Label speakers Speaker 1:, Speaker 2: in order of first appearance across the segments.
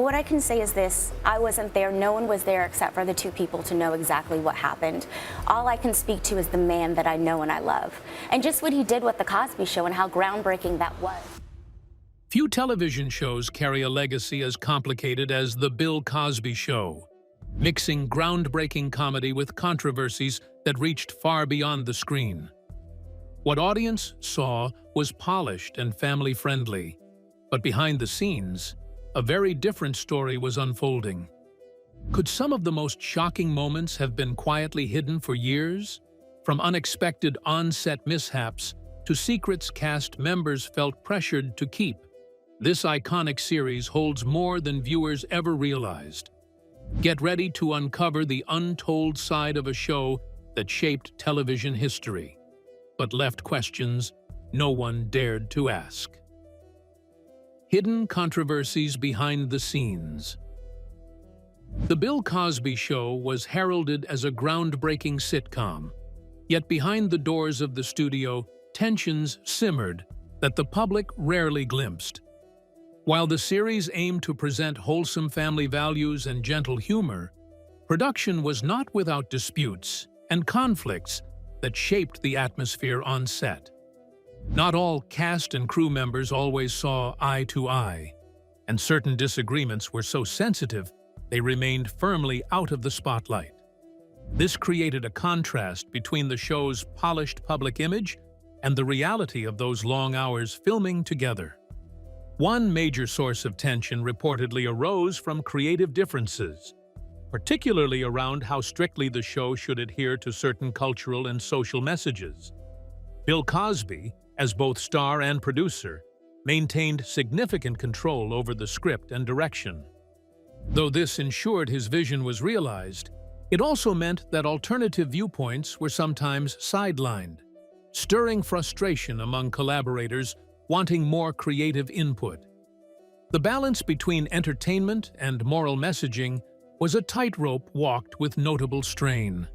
Speaker 1: what I can say is this: I wasn't there. No one was there except for the two people to know exactly what happened. All I can speak to is the man that I know and I love, and just what he did with The Cosby Show and how groundbreaking that was.
Speaker 2: Few television shows carry a legacy as complicated as The Bill Cosby Show, mixing groundbreaking comedy with controversies that reached far beyond the screen. What audience saw was polished and family-friendly, but behind the scenes, a very different story was unfolding. Could some of the most shocking moments have been quietly hidden for years? From unexpected on-set mishaps to secrets cast members felt pressured to keep, this iconic series holds more than viewers ever realized. Get ready to uncover the untold side of a show that shaped television history, but left questions no one dared to ask. Hidden controversies behind the scenes. The Bill Cosby Show was heralded as a groundbreaking sitcom, yet behind the doors of the studio, tensions simmered that the public rarely glimpsed. While the series aimed to present wholesome family values and gentle humor, production was not without disputes and conflicts that shaped the atmosphere on set. Not all cast and crew members always saw eye to eye, and certain disagreements were so sensitive they remained firmly out of the spotlight. This created a contrast between the show's polished public image and the reality of those long hours filming together. One major source of tension reportedly arose from creative differences, particularly around how strictly the show should adhere to certain cultural and social messages. Bill Cosby, as both star and producer, maintained significant control over the script and direction. Though this ensured his vision was realized, it also meant that alternative viewpoints were sometimes sidelined, stirring frustration among collaborators wanting more creative input. The balance between entertainment and moral messaging was a tightrope walked with notable strain.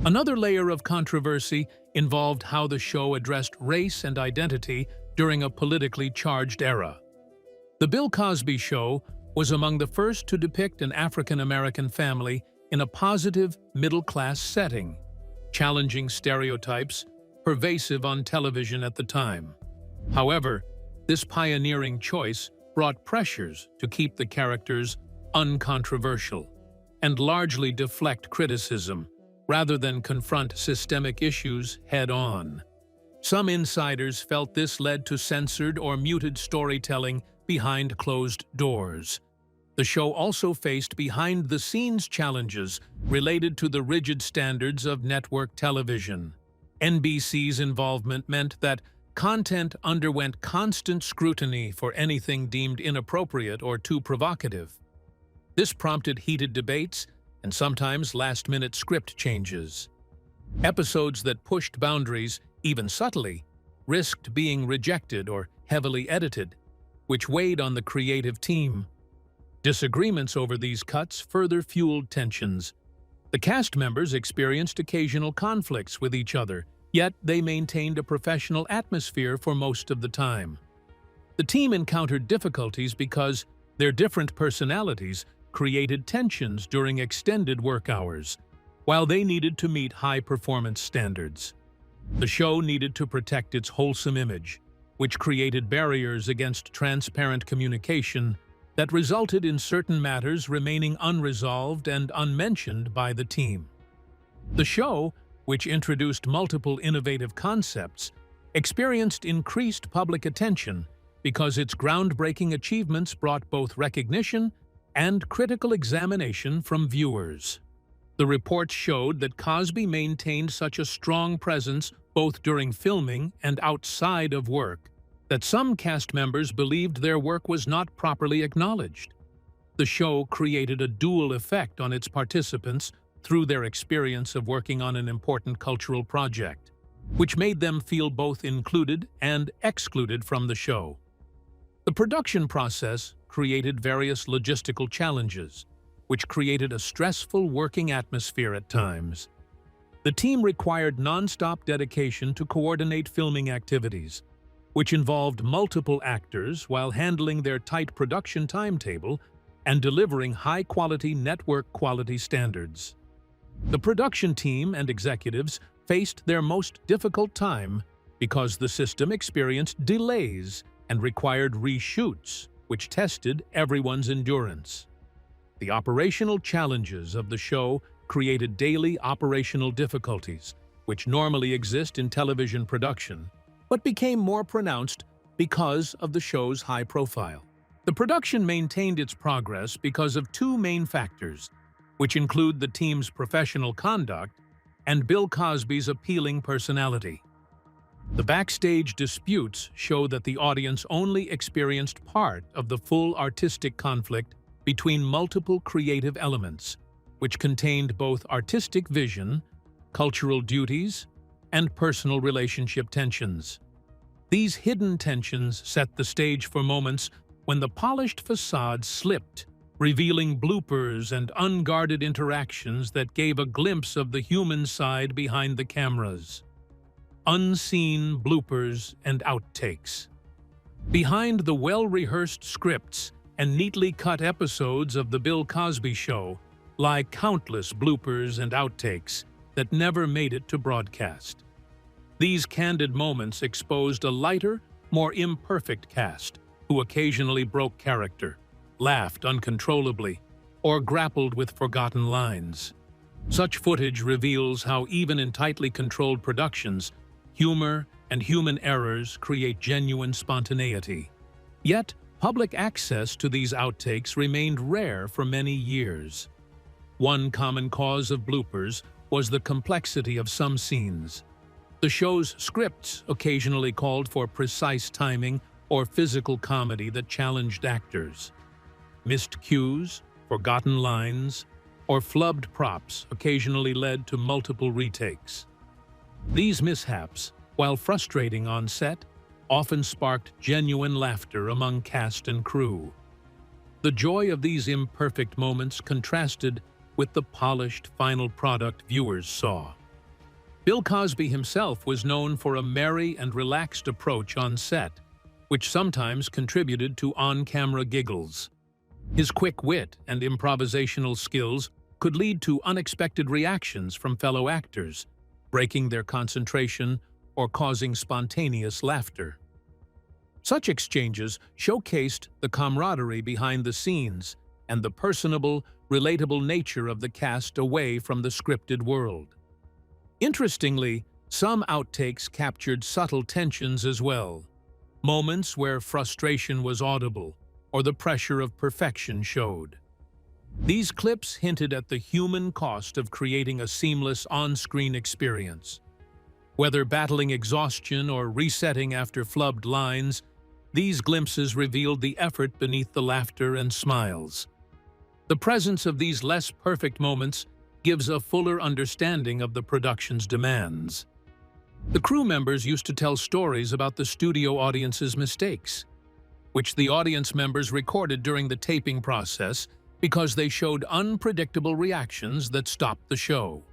Speaker 2: Another layer of controversy involved how the show addressed race and identity during a politically charged era. The Bill Cosby Show was among the first to depict an African-American family in a positive, middle-class setting, challenging stereotypes pervasive on television at the time. However, this pioneering choice brought pressures to keep the characters uncontroversial and largely deflect criticism, rather than confront systemic issues head-on. Some insiders felt this led to censored or muted storytelling behind closed doors. The show also faced behind-the-scenes challenges related to the rigid standards of network television. NBC's involvement meant that content underwent constant scrutiny for anything deemed inappropriate or too provocative. This prompted heated debates and sometimes last-minute script changes. Episodes that pushed boundaries, even subtly, risked being rejected or heavily edited, which weighed on the creative team. Disagreements over these cuts further fueled tensions. The cast members experienced occasional conflicts with each other, yet they maintained a professional atmosphere for most of the time. The team encountered difficulties because their different personalities created tensions during extended work hours, while they needed to meet high-performance standards. The show needed to protect its wholesome image, which created barriers against transparent communication that resulted in certain matters remaining unresolved and unmentioned by the team. The show, which introduced multiple innovative concepts, experienced increased public attention because its groundbreaking achievements brought both recognition and critical examination from viewers. The reports showed that Cosby maintained such a strong presence both during filming and outside of work that some cast members believed their work was not properly acknowledged. The show created a dual effect on its participants through their experience of working on an important cultural project, which made them feel both included and excluded from the show. The production process created various logistical challenges, which created a stressful working atmosphere at times. The team required non-stop dedication to coordinate filming activities, which involved multiple actors while handling their tight production timetable and delivering high-quality network quality standards. The production team and executives faced their most difficult time because the system experienced delays and required reshoots, which tested everyone's endurance. The operational challenges of the show created daily operational difficulties, which normally exist in television production, but became more pronounced because of the show's high profile. The production maintained its progress because of two main factors, which include the team's professional conduct and Bill Cosby's appealing personality. The backstage disputes show that the audience only experienced part of the full artistic conflict between multiple creative elements, which contained both artistic vision, cultural duties, and personal relationship tensions. These hidden tensions set the stage for moments when the polished facade slipped, revealing bloopers and unguarded interactions that gave a glimpse of the human side behind the cameras. Unseen bloopers and outtakes. Behind the well-rehearsed scripts and neatly cut episodes of The Bill Cosby Show lie countless bloopers and outtakes that never made it to broadcast. These candid moments exposed a lighter, more imperfect cast who occasionally broke character, laughed uncontrollably, or grappled with forgotten lines. Such footage reveals how even in tightly controlled productions, humor and human errors create genuine spontaneity. Yet, public access to these outtakes remained rare for many years. One common cause of bloopers was the complexity of some scenes. The show's scripts occasionally called for precise timing or physical comedy that challenged actors. Missed cues, forgotten lines, or flubbed props occasionally led to multiple retakes. These mishaps, while frustrating on set, often sparked genuine laughter among cast and crew. The joy of these imperfect moments contrasted with the polished final product viewers saw. Bill Cosby himself was known for a merry and relaxed approach on set, which sometimes contributed to on-camera giggles. His quick wit and improvisational skills could lead to unexpected reactions from fellow actors, breaking their concentration or causing spontaneous laughter. Such exchanges showcased the camaraderie behind the scenes and the personable, relatable nature of the cast away from the scripted world. Interestingly, some outtakes captured subtle tensions as well, moments where frustration was audible or the pressure of perfection showed. These clips hinted at the human cost of creating a seamless on-screen experience. Whether battling exhaustion or resetting after flubbed lines, these glimpses revealed the effort beneath the laughter and smiles. The presence of these less perfect moments gives a fuller understanding of the production's demands. The crew members used to tell stories about the studio audience's mistakes, which the audience members recorded during the taping process because they showed unpredictable reactions that stopped the show.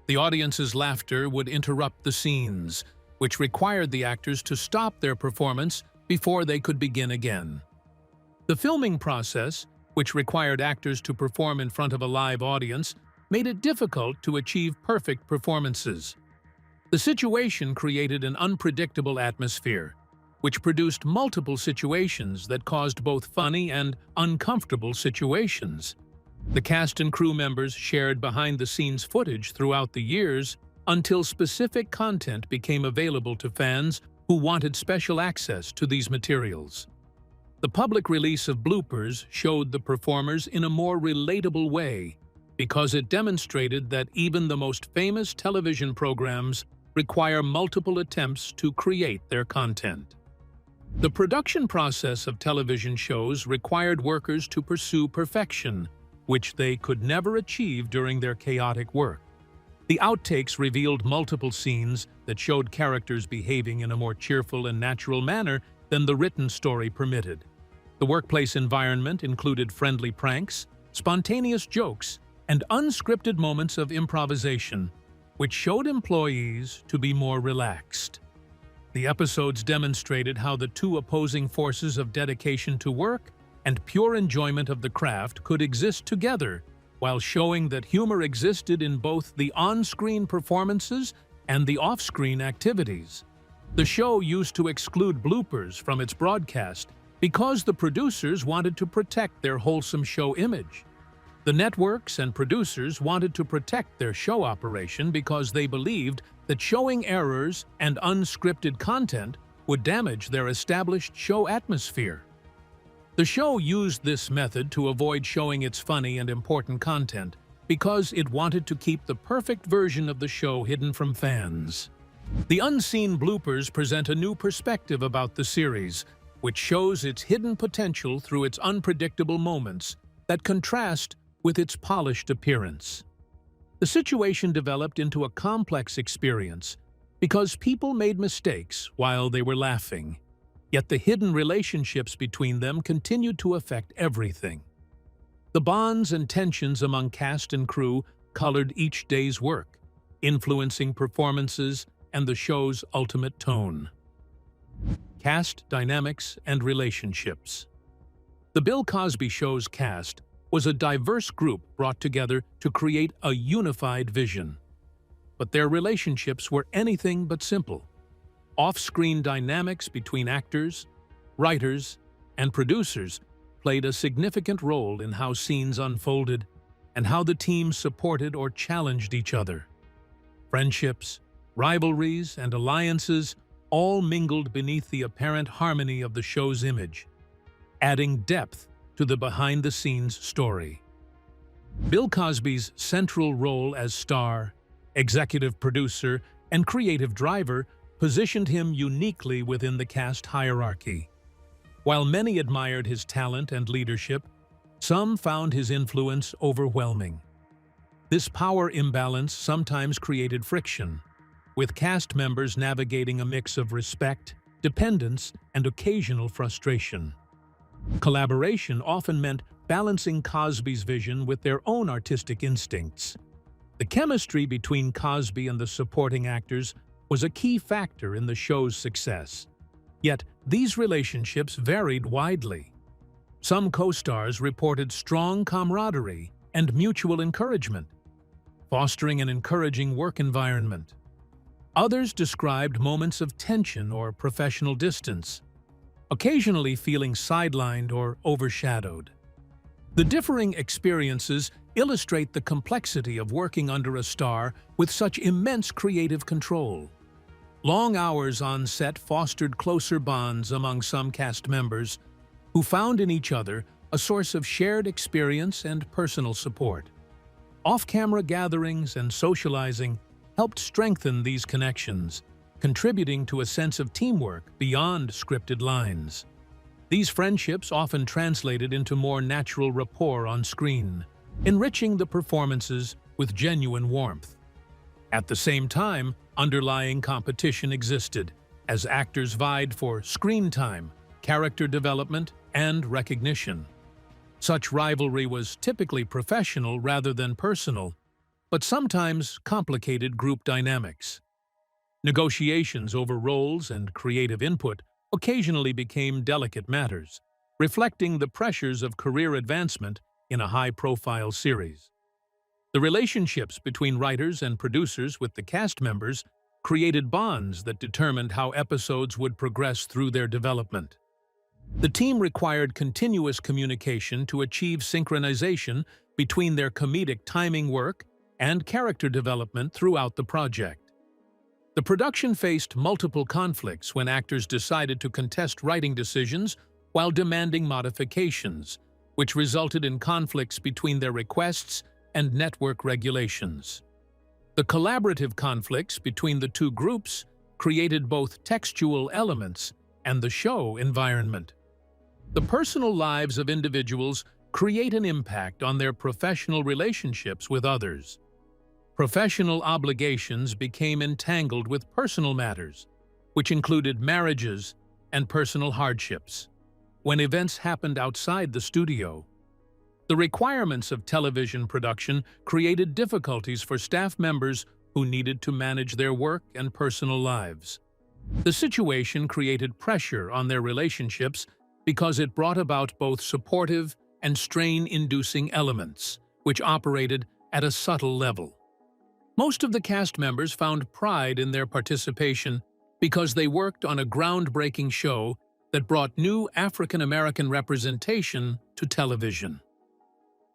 Speaker 2: The audience's laughter would interrupt the scenes, which required the actors to stop their performance before they could begin again. The filming process, which required actors to perform in front of a live audience, made it difficult to achieve perfect performances. The situation created an unpredictable atmosphere, which produced multiple situations that caused both funny and uncomfortable situations. The cast and crew members shared behind-the-scenes footage throughout the years until specific content became available to fans who wanted special access to these materials. The public release of bloopers showed the performers in a more relatable way because it demonstrated that even the most famous television programs require multiple attempts to create their content. The production process of television shows required workers to pursue perfection, which they could never achieve during their chaotic work. The outtakes revealed multiple scenes that showed characters behaving in a more cheerful and natural manner than the written story permitted. The workplace environment included friendly pranks, spontaneous jokes, and unscripted moments of improvisation, which showed employees to be more relaxed. The episodes demonstrated how the two opposing forces of dedication to work and pure enjoyment of the craft could exist together, while showing that humor existed in both the on-screen performances and the off-screen activities. The show used to exclude bloopers from its broadcast because the producers wanted to protect their wholesome show image. The networks and producers wanted to protect their show operation because they believed that showing errors and unscripted content would damage their established show atmosphere. The show used this method to avoid showing its funny and important content because it wanted to keep the perfect version of the show hidden from fans. The unseen bloopers present a new perspective about the series, which shows its hidden potential through its unpredictable moments that contrast with its polished appearance. The situation developed into a complex experience because people made mistakes while they were laughing, yet the hidden relationships between them continued to affect everything. The bonds and tensions among cast and crew colored each day's work, influencing performances and the show's ultimate tone. Cast dynamics and relationships. The Bill Cosby Show's cast was a diverse group brought together to create a unified vision. But their relationships were anything but simple. Off-screen dynamics between actors, writers, and producers played a significant role in how scenes unfolded and how the team supported or challenged each other. Friendships, rivalries, and alliances all mingled beneath the apparent harmony of the show's image, adding depth to the behind-the-scenes story. Bill Cosby's central role as star, executive producer, and creative driver positioned him uniquely within the cast hierarchy. While many admired his talent and leadership, some found his influence overwhelming. This power imbalance sometimes created friction, with cast members navigating a mix of respect, dependence, and occasional frustration. Collaboration often meant balancing Cosby's vision with their own artistic instincts. The chemistry between Cosby and the supporting actors was a key factor in the show's success. Yet, these relationships varied widely. Some co-stars reported strong camaraderie and mutual encouragement, fostering an encouraging work environment. Others described moments of tension or professional distance, occasionally feeling sidelined or overshadowed. The differing experiences illustrate the complexity of working under a star with such immense creative control. Long hours on set fostered closer bonds among some cast members, who found in each other a source of shared experience and personal support. Off-camera gatherings and socializing helped strengthen these connections, contributing to a sense of teamwork beyond scripted lines. These friendships often translated into more natural rapport on screen, enriching the performances with genuine warmth. At the same time, underlying competition existed, as actors vied for screen time, character development, and recognition. Such rivalry was typically professional rather than personal, but sometimes complicated group dynamics. Negotiations over roles and creative input occasionally became delicate matters, reflecting the pressures of career advancement in a high-profile series. The relationships between writers and producers with the cast members created bonds that determined how episodes would progress through their development. The team required continuous communication to achieve synchronization between their comedic timing work and character development throughout the project. The production faced multiple conflicts when actors decided to contest writing decisions while demanding modifications, which resulted in conflicts between their requests and network regulations. The collaborative conflicts between the two groups created both textual elements and the show environment. The personal lives of individuals create an impact on their professional relationships with others. Professional obligations became entangled with personal matters, which included marriages and personal hardships. When events happened outside the studio, the requirements of television production created difficulties for staff members who needed to manage their work and personal lives. The situation created pressure on their relationships because it brought about both supportive and strain-inducing elements, which operated at a subtle level. Most of the cast members found pride in their participation because they worked on a groundbreaking show that brought new African-American representation to television.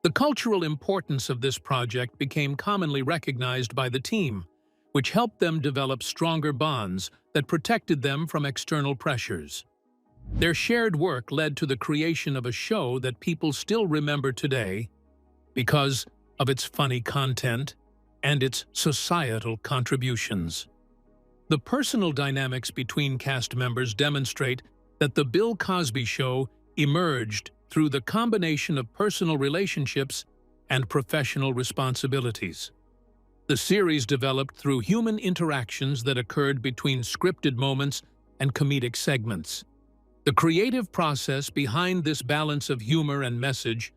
Speaker 2: The cultural importance of this project became commonly recognized by the team, which helped them develop stronger bonds that protected them from external pressures. Their shared work led to the creation of a show that people still remember today because of its funny content and its societal contributions. The personal dynamics between cast members demonstrate that The Bill Cosby Show emerged through the combination of personal relationships and professional responsibilities. The series developed through human interactions that occurred between scripted moments and comedic segments. The creative process behind this balance of humor and message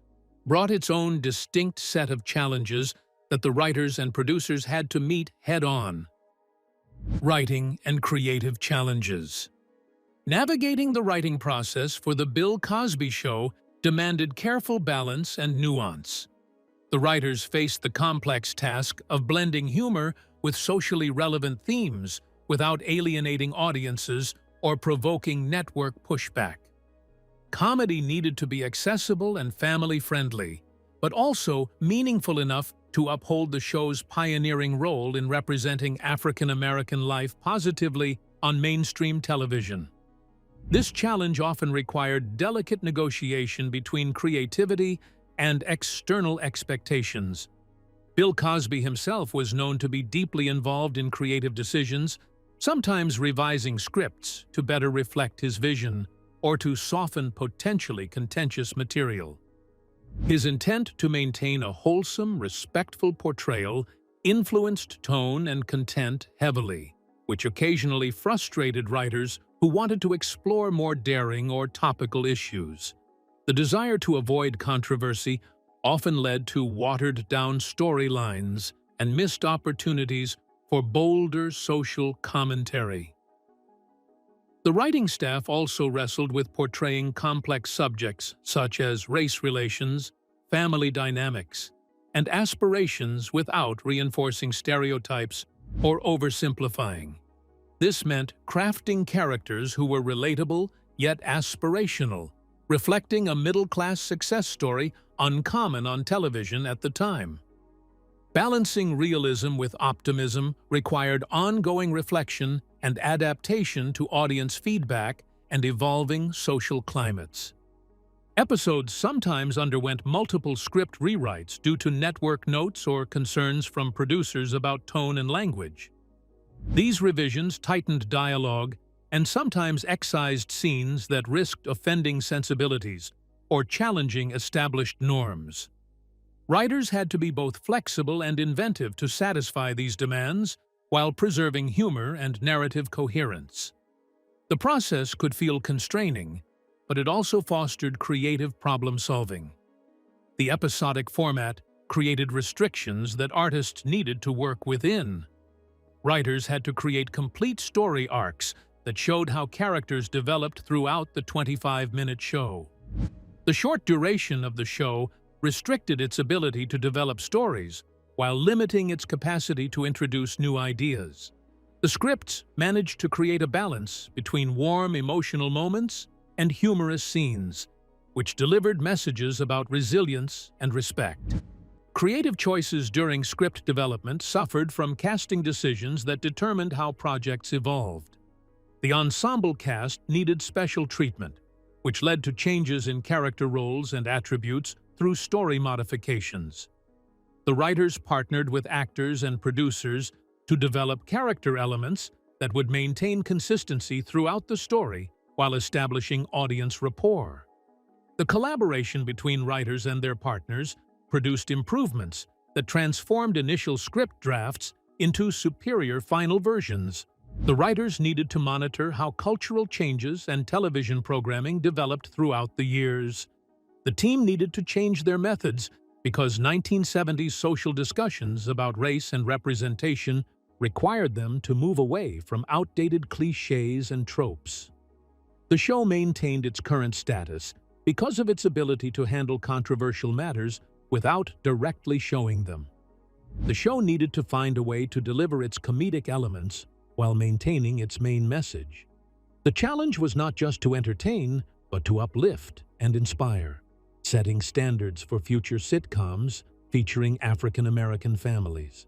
Speaker 2: brought its own distinct set of challenges that the writers and producers had to meet head-on. Writing and creative challenges. Navigating the writing process for The Bill Cosby Show demanded careful balance and nuance. The writers faced the complex task of blending humor with socially relevant themes without alienating audiences or provoking network pushback. Comedy needed to be accessible and family-friendly, but also meaningful enough to uphold the show's pioneering role in representing African-American life positively on mainstream television. This challenge often required delicate negotiation between creativity and external expectations. Bill Cosby himself was known to be deeply involved in creative decisions, sometimes revising scripts to better reflect his vision or to soften potentially contentious material. His intent to maintain a wholesome, respectful portrayal influenced tone and content heavily, which occasionally frustrated writers who wanted to explore more daring or topical issues. The desire to avoid controversy often led to watered-down storylines and missed opportunities for bolder social commentary. The writing staff also wrestled with portraying complex subjects such as race relations, family dynamics, and aspirations without reinforcing stereotypes or oversimplifying. This meant crafting characters who were relatable yet aspirational, reflecting a middle-class success story uncommon on television at the time. Balancing realism with optimism required ongoing reflection and adaptation to audience feedback and evolving social climates. Episodes sometimes underwent multiple script rewrites due to network notes or concerns from producers about tone and language. These revisions tightened dialogue and sometimes excised scenes that risked offending sensibilities or challenging established norms. Writers had to be both flexible and inventive to satisfy these demands while preserving humor and narrative coherence. The process could feel constraining, but it also fostered creative problem-solving. The episodic format created restrictions that artists needed to work within. Writers had to create complete story arcs that showed how characters developed throughout the 25-minute show. The short duration of the show restricted its ability to develop stories while limiting its capacity to introduce new ideas. The scripts managed to create a balance between warm emotional moments and humorous scenes, which delivered messages about resilience and respect. Creative choices during script development suffered from casting decisions that determined how projects evolved. The ensemble cast needed special treatment, which led to changes in character roles and attributes through story modifications. The writers partnered with actors and producers to develop character elements that would maintain consistency throughout the story while establishing audience rapport. The collaboration between writers and their partners produced improvements that transformed initial script drafts into superior final versions. The writers needed to monitor how cultural changes and television programming developed throughout the years. The team needed to change their methods because 1970s social discussions about race and representation required them to move away from outdated cliches and tropes. The show maintained its current status because of its ability to handle controversial matters without directly showing them. The show needed to find a way to deliver its comedic elements while maintaining its main message. The challenge was not just to entertain, but to uplift and inspire, setting standards for future sitcoms featuring African American families.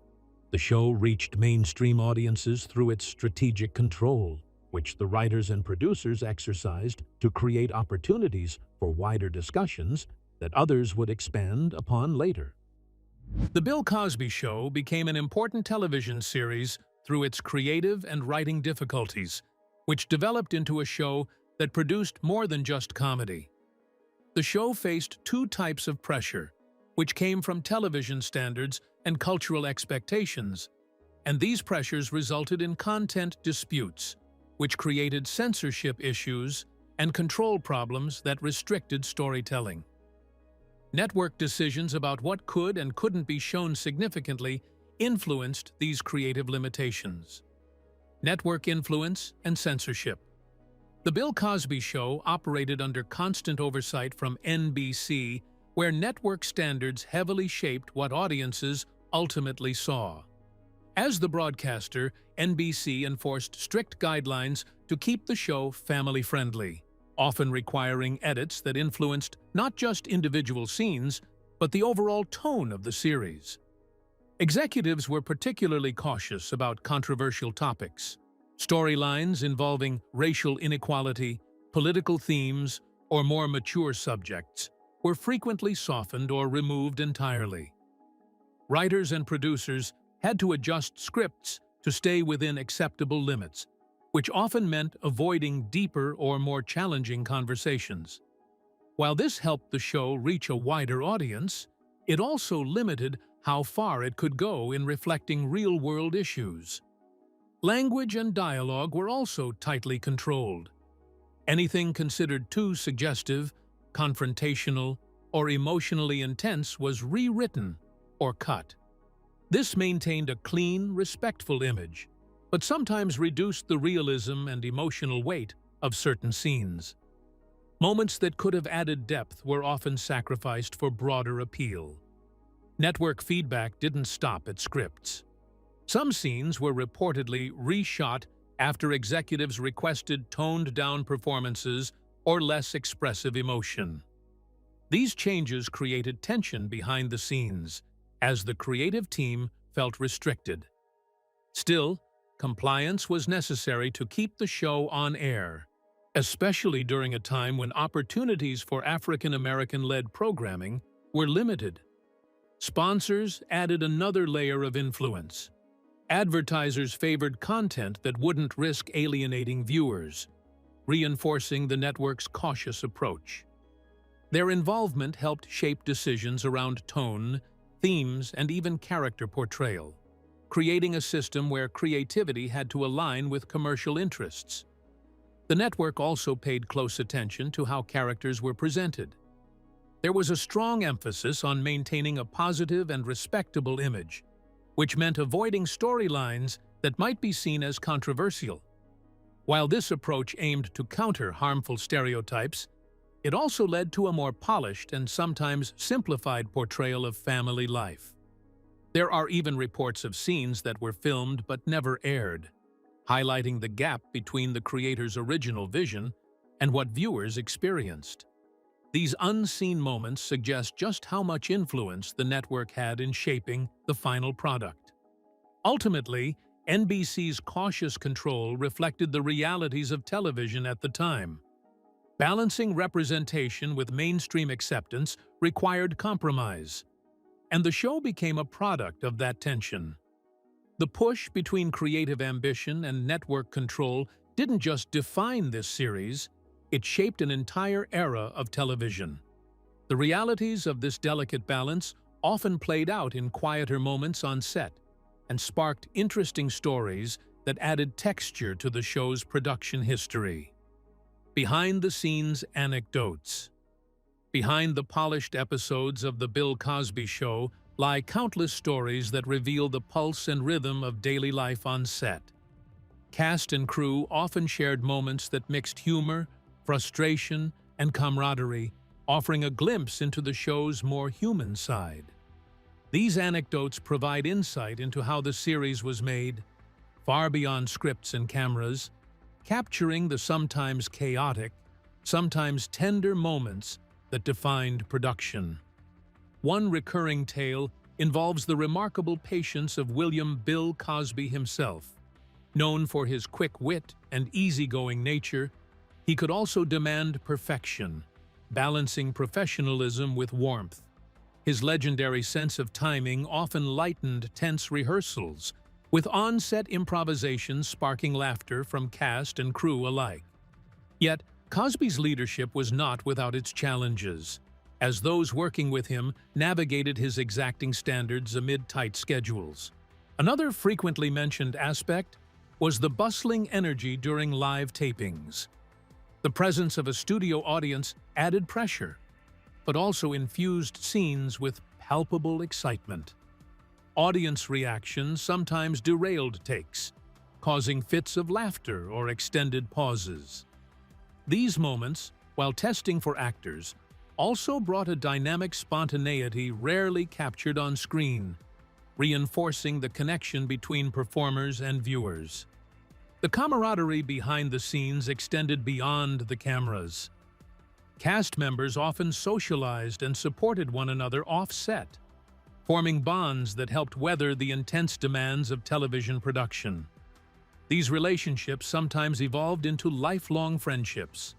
Speaker 2: The show reached mainstream audiences through its strategic control, which the writers and producers exercised to create opportunities for wider discussions that others would expand upon later. The Bill Cosby Show became an important television series through its creative and writing difficulties, which developed into a show that produced more than just comedy. The show faced two types of pressure, which came from television standards and cultural expectations, and these pressures resulted in content disputes, which created censorship issues and control problems that restricted storytelling. Network decisions about what could and couldn't be shown significantly influenced these creative limitations. Network influence and censorship. The Bill Cosby Show operated under constant oversight from NBC, where network standards heavily shaped what audiences ultimately saw. As the broadcaster, NBC enforced strict guidelines to keep the show family-friendly, often requiring edits that influenced not just individual scenes, but the overall tone of the series. Executives were particularly cautious about controversial topics. Storylines involving racial inequality, political themes, or more mature subjects were frequently softened or removed entirely. Writers and producers had to adjust scripts to stay within acceptable limits, which often meant avoiding deeper or more challenging conversations. While this helped the show reach a wider audience, it also limited how far it could go in reflecting real-world issues. Language and dialogue were also tightly controlled. Anything considered too suggestive, confrontational, or emotionally intense was rewritten or cut. This maintained a clean, respectful image, but sometimes reduced the realism and emotional weight of certain scenes. Moments that could have added depth were often sacrificed for broader appeal. Network feedback didn't stop at scripts. Some scenes were reportedly reshot after executives requested toned-down performances or less expressive emotion. These changes created tension behind the scenes, as the creative team felt restricted. Still, compliance was necessary to keep the show on air, especially during a time when opportunities for African American-led programming were limited. Sponsors added another layer of influence. Advertisers favored content that wouldn't risk alienating viewers, reinforcing the network's cautious approach. Their involvement helped shape decisions around tone, themes, and even character portrayal, creating a system where creativity had to align with commercial interests. The network also paid close attention to how characters were presented. There was a strong emphasis on maintaining a positive and respectable image, which meant avoiding storylines that might be seen as controversial. While this approach aimed to counter harmful stereotypes, it also led to a more polished and sometimes simplified portrayal of family life. There are even reports of scenes that were filmed but never aired, highlighting the gap between the creator's original vision and what viewers experienced. These unseen moments suggest just how much influence the network had in shaping the final product. Ultimately, NBC's cautious control reflected the realities of television at the time. Balancing representation with mainstream acceptance required compromise, and the show became a product of that tension. The push between creative ambition and network control didn't just define this series, it shaped an entire era of television. The realities of this delicate balance often played out in quieter moments on set and sparked interesting stories that added texture to the show's production history. Behind-the-scenes anecdotes. Behind the polished episodes of The Bill Cosby Show lie countless stories that reveal the pulse and rhythm of daily life on set. Cast and crew often shared moments that mixed humor, frustration, and camaraderie, offering a glimpse into the show's more human side. These anecdotes provide insight into how the series was made, far beyond scripts and cameras, capturing the sometimes chaotic, sometimes tender moments that defined production. One recurring tale involves the remarkable patience of William Bill Cosby himself. Known for his quick wit and easygoing nature, he could also demand perfection, balancing professionalism with warmth. His legendary sense of timing often lightened tense rehearsals, with on-set improvisations sparking laughter from cast and crew alike. Yet, Cosby's leadership was not without its challenges, as those working with him navigated his exacting standards amid tight schedules. Another frequently mentioned aspect was the bustling energy during live tapings. The presence of a studio audience added pressure, but also infused scenes with palpable excitement. Audience reactions sometimes derailed takes, causing fits of laughter or extended pauses. These moments, while testing for actors, also brought a dynamic spontaneity rarely captured on screen, reinforcing the connection between performers and viewers. The camaraderie behind the scenes extended beyond the cameras. Cast members often socialized and supported one another off-set, forming bonds that helped weather the intense demands of television production. These relationships sometimes evolved into lifelong friendships,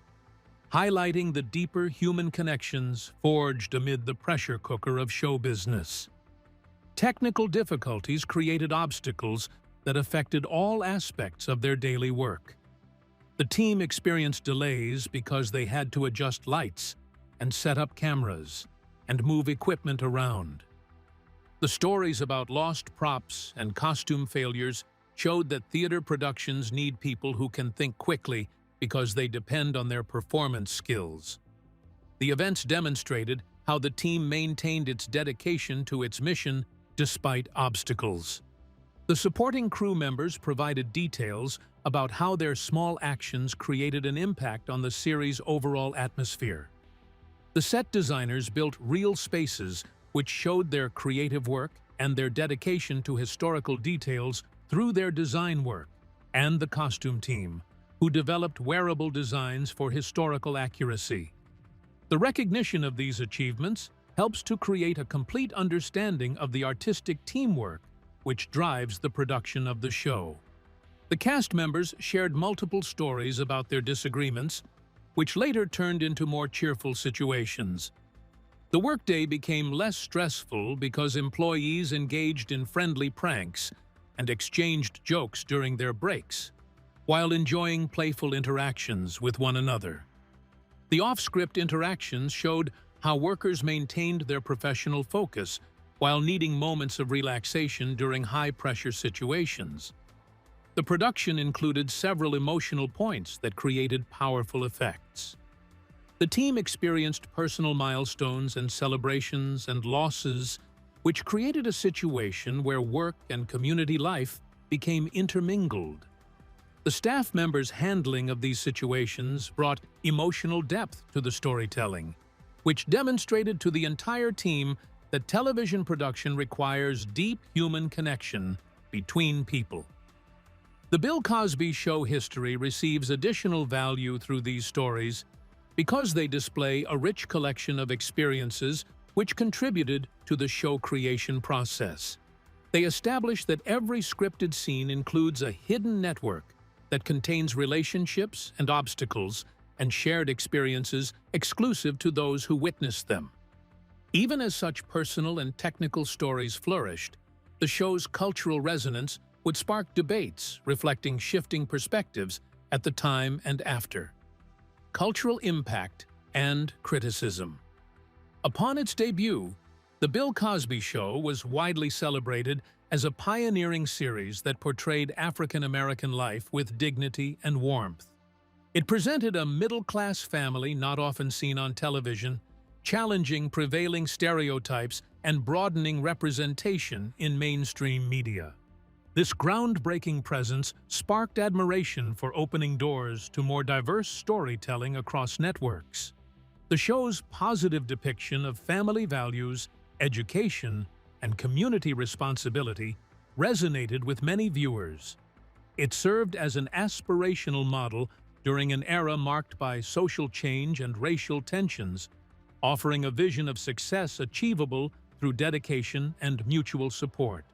Speaker 2: highlighting the deeper human connections forged amid the pressure cooker of show business. Technical difficulties created obstacles that affected all aspects of their daily work. The team experienced delays because they had to adjust lights and set up cameras and move equipment around. The stories about lost props and costume failures showed that theater productions need people who can think quickly because they depend on their performance skills. The events demonstrated how the team maintained its dedication to its mission despite obstacles. The supporting crew members provided details about how their small actions created an impact on the series' overall atmosphere. The set designers built real spaces which showed their creative work and their dedication to historical details through their design work, and the costume team, who developed wearable designs for historical accuracy. The recognition of these achievements helps to create a complete understanding of the artistic teamwork which drives the production of the show. The cast members shared multiple stories about their disagreements, which later turned into more cheerful situations. The workday became less stressful because employees engaged in friendly pranks and exchanged jokes during their breaks, while enjoying playful interactions with one another. The off-script interactions showed how workers maintained their professional focus while needing moments of relaxation during high-pressure situations. The production included several emotional points that created powerful effects. The team experienced personal milestones and celebrations and losses, which created a situation where work and community life became intermingled. The staff members' handling of these situations brought emotional depth to the storytelling, which demonstrated to the entire team that television production requires deep human connection between people. The Bill Cosby Show history receives additional value through these stories because they display a rich collection of experiences which contributed to the show creation process. They establish that every scripted scene includes a hidden network that contains relationships and obstacles and shared experiences exclusive to those who witnessed them. Even as such personal and technical stories flourished, the show's cultural resonance would spark debates reflecting shifting perspectives at the time and after. Cultural impact and criticism. Upon its debut, The Bill Cosby Show was widely celebrated as a pioneering series that portrayed African-American life with dignity and warmth. It presented a middle-class family not often seen on television, challenging prevailing stereotypes and broadening representation in mainstream media. This groundbreaking presence sparked admiration for opening doors to more diverse storytelling across networks. The show's positive depiction of family values, education, and community responsibility resonated with many viewers. It served as an aspirational model during an era marked by social change and racial tensions, offering a vision of success achievable through dedication and mutual support.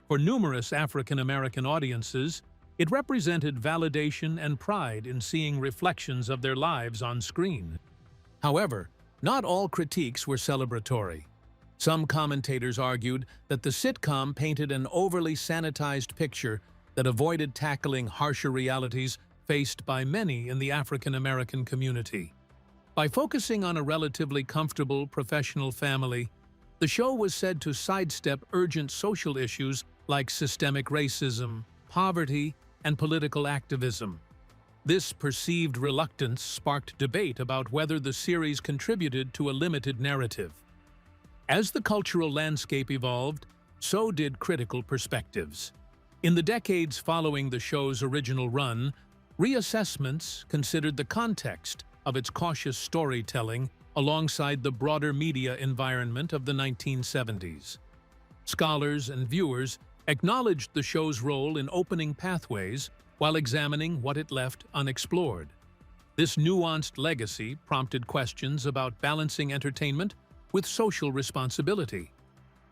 Speaker 2: For numerous African American audiences, it represented validation and pride in seeing reflections of their lives on screen. However, not all critiques were celebratory. Some commentators argued that the sitcom painted an overly sanitized picture that avoided tackling harsher realities faced by many in the African American community. By focusing on a relatively comfortable professional family, the show was said to sidestep urgent social issues like systemic racism, poverty, and political activism. This perceived reluctance sparked debate about whether the series contributed to a limited narrative. As the cultural landscape evolved, so did critical perspectives. In the decades following the show's original run, reassessments considered the context of its cautious storytelling alongside the broader media environment of the 1970s. Scholars and viewers acknowledged the show's role in opening pathways while examining what it left unexplored. This nuanced legacy prompted questions about balancing entertainment with social responsibility.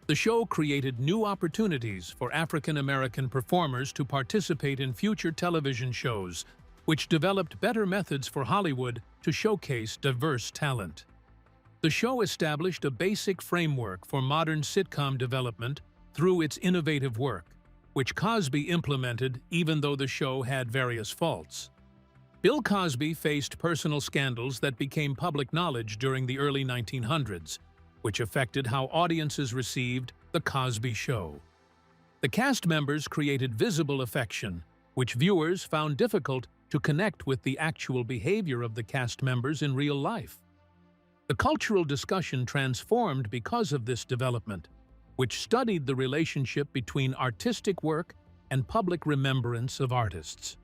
Speaker 2: The show created new opportunities for African American performers to participate in future television shows, which developed better methods for Hollywood to showcase diverse talent. The show established a basic framework for modern sitcom development through its innovative work, which Cosby implemented even though the show had various faults. Bill Cosby faced personal scandals that became public knowledge during the early 1900s, which affected how audiences received The Cosby Show. The cast members created visible affection, which viewers found difficult to connect with the actual behavior of the cast members in real life. The cultural discussion transformed because of this development, which studied the relationship between artistic work and public remembrance of artists.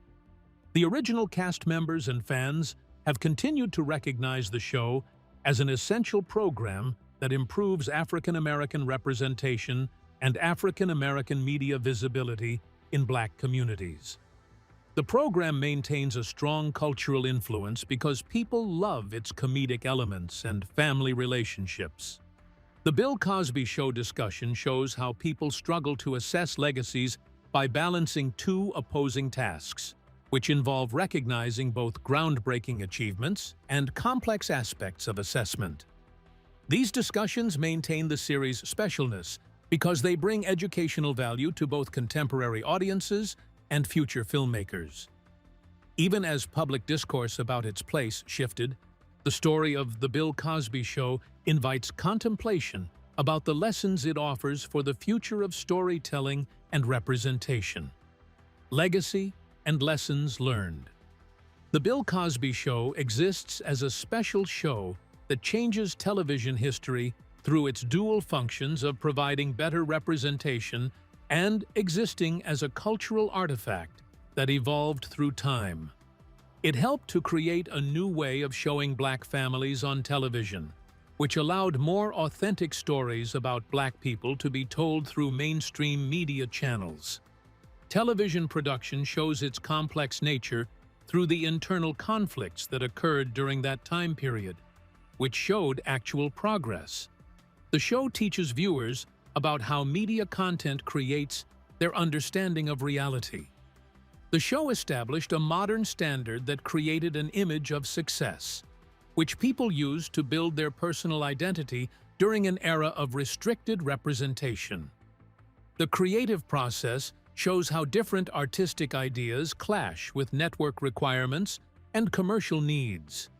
Speaker 2: The original cast members and fans have continued to recognize the show as an essential program that improves African American representation and African American media visibility in Black communities. The program maintains a strong cultural influence because people love its comedic elements and family relationships. The Bill Cosby Show discussion shows how people struggle to assess legacies by balancing two opposing tasks, which involve recognizing both groundbreaking achievements and complex aspects of assessment. These discussions maintain the series' specialness because they bring educational value to both contemporary audiences and future filmmakers. Even as public discourse about its place shifted, the story of The Bill Cosby Show invites contemplation about the lessons it offers for the future of storytelling and representation. Legacy and lessons learned. The Bill Cosby Show exists as a special show that changes television history through its dual functions of providing better representation and existing as a cultural artifact that evolved through time. It helped to create a new way of showing Black families on television, which allowed more authentic stories about Black people to be told through mainstream media channels. Television production shows its complex nature through the internal conflicts that occurred during that time period, which showed actual progress. The show teaches viewers about how media content creates their understanding of reality. The show established a modern standard that created an image of success, which people used to build their personal identity during an era of restricted representation. The creative process shows how different artistic ideas clash with network requirements and commercial needs.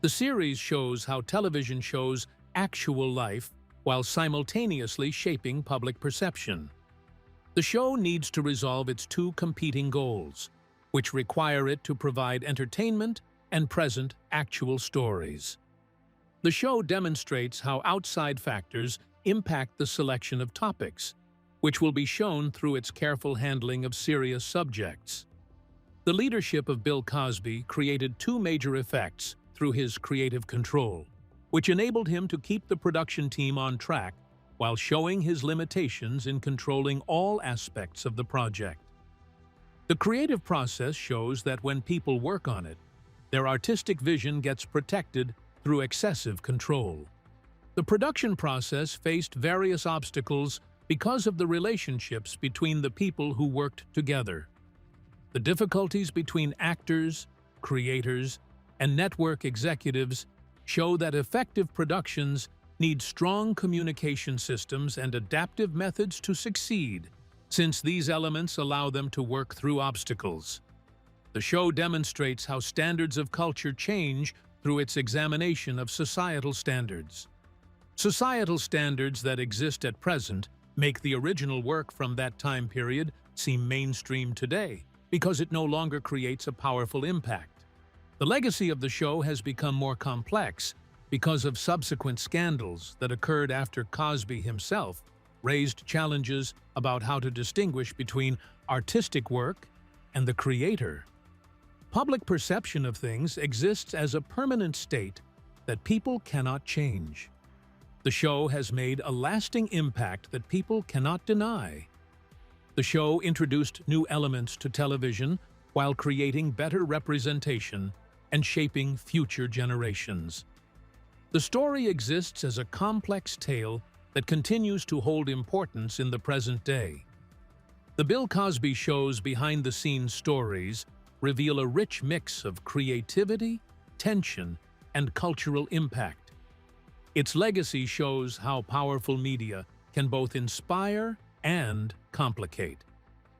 Speaker 2: The series shows how television shows actual life while simultaneously shaping public perception. The show needs to resolve its two competing goals, which require it to provide entertainment and present actual stories. The show demonstrates how outside factors impact the selection of topics, which will be shown through its careful handling of serious subjects. The leadership of Bill Cosby created two major effects through his creative control, which enabled him to keep the production team on track while showing his limitations in controlling all aspects of the project. The creative process shows that when people work on it, their artistic vision gets protected through excessive control. The production process faced various obstacles because of the relationships between the people who worked together. The difficulties between actors, creators, and network executives show that effective productions need strong communication systems and adaptive methods to succeed, since these elements allow them to work through obstacles. The show demonstrates how standards of culture change through its examination of societal standards. Societal standards that exist at present make the original work from that time period seem mainstream today, because it no longer creates a powerful impact. The legacy of the show has become more complex because of subsequent scandals that occurred after Cosby himself raised challenges about how to distinguish between artistic work and the creator. Public perception of things exists as a permanent state that people cannot change. The show has made a lasting impact that people cannot deny. The show introduced new elements to television while creating better representation and shaping future generations. The story exists as a complex tale that continues to hold importance in the present day. The Bill Cosby Show's behind-the-scenes stories reveal a rich mix of creativity, tension, and cultural impact. Its legacy shows how powerful media can both inspire and complicate.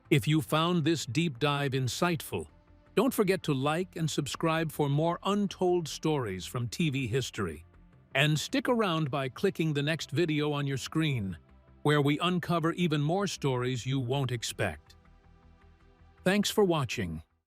Speaker 2: If you found this deep dive insightful, don't forget to like and subscribe for more untold stories from TV history. And stick around by clicking the next video on your screen, where we uncover even more stories you won't expect. Thanks for watching.